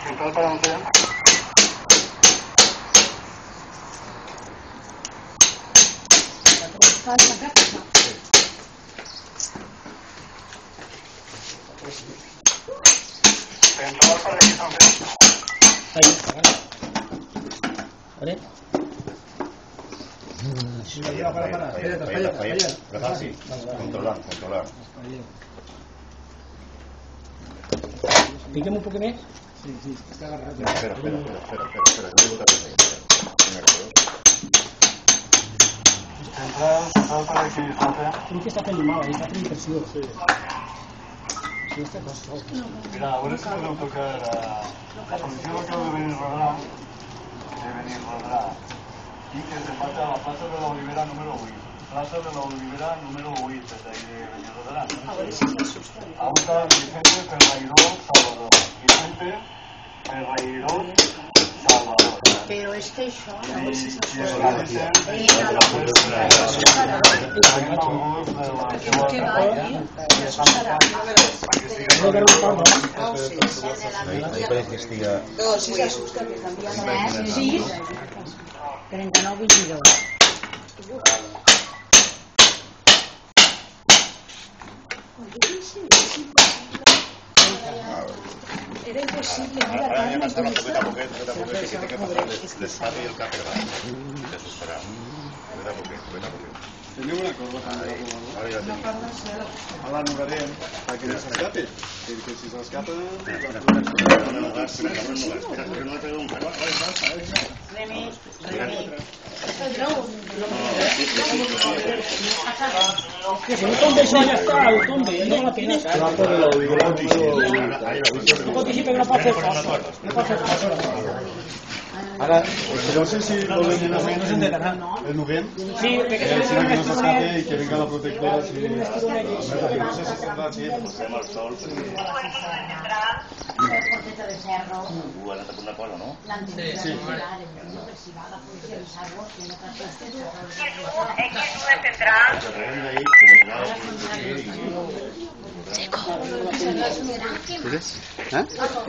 Central para un tren. Central para aquí también. ¿Vale? Controlar. Piquem un poc més? Sí, està agarrat. Espera, que no he botat res ahí. Central para aquí también. Crec que està fent mal, està fent impressió. Sí, està cosa. Mira, ahora sí podeu tocar la policia local de Benirredrà, i que se passa a la plaça de la Olivera número 8. Plaça de la Olivera número 8, des d'ahí de Benirredrà. A un tal Vicente Ferrairó Salvador. Vicente Ferrairó Salvador. Però és que això no és I es va Vicent de la que va dir. Ahí parece que estiga... No, si s'assusta que canvia de 6, 39, 22. Era impossible, mira, Carme, Poquet a poquet, que té que passar l'estat i el cap per baix. T'assustarà. Poquet a poquet. Teniu una cosa, Ara ja tenim. ara l'anul·larem perquè no s'escape, perquè si s'escapa... Espera, que no te un carro. Que si no tombe això ja està, ho tombe, no val la pena. No pot dir que no pot fer força. No pot fer força. Ara, no sé si volem el novent, Sí, perquè que no s'escape i que venga la protectora si... No sé si tindrà aquí. porteta de ferro, Han anat a una cosa, no? l'anterior si va la policia avisar-vos que no passés. Darrere d'ahí,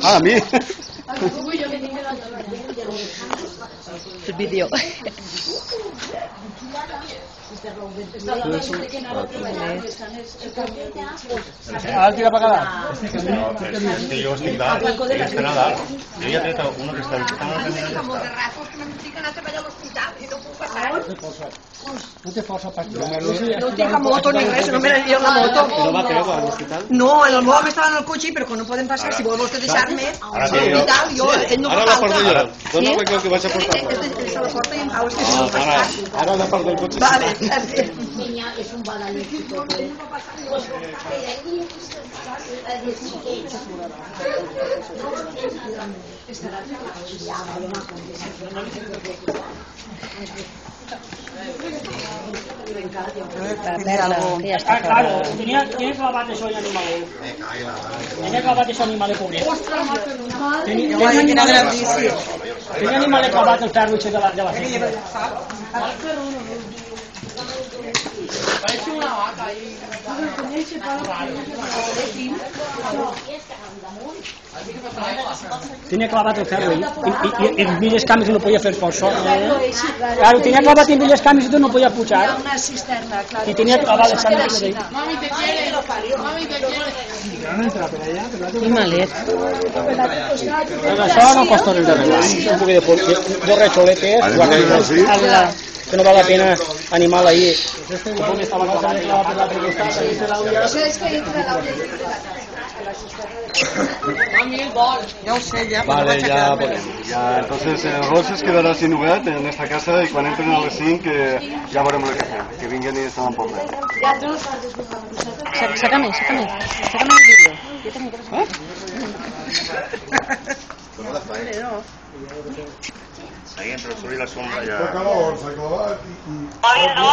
Ah, a mi? El vídeo. Ara tira per cada. és que jo estic dalt, jo estic a dalt. Jo ja he tret uno que està al No té força per aquí. No tinc moto ni res, no me la una moto. No va creure a l'hospital? No, el meu home estava en el cotxe, però que no poden passar. Si vol vostè deixar-me a l'hospital, jo, ell no Ara fa la part falta. de jo. Dóna el que vaig a portar. Se la porta i en pau, és que si no Ara, passa. ara la part del cotxe. Vale, perfecte. Niña, es un badalístico. Ah, claro, tenía clavat això ja animalet. Tenía clavat això animalet, pobret. Tenia animalet clavat el ferro de la feina. Parece una vaca ahí. Tenia clavat el ferro i en villes cames no podia fer força. Claro, tenia clavat en villes cames i no podia pujar. Una cisterna, claro. I tenia clavat les cames de Mami te quiere. Mami te quiere. I malet. Això no costa res d'arreglar. Un poc de dos recholetes, que no val la pena animar-la ahí. Supongo que estava clavat per la protestada i se l'hauria... Eso es que entra la de la Mami el bol. Ja ho sé, ja, però Vale, vaig a ya quedar-me. podemos. Ya, entonces Roses quedará sin obert en esta casa y cuando entren a les 5 ya veremos lo que fem. Que vinguen i estaven por dentro. Sácame el vídeo. Jo tengo que ahí entre el sol y la sombra ya... Móvil 2,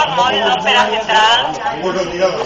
espera central. Bueno, tirado.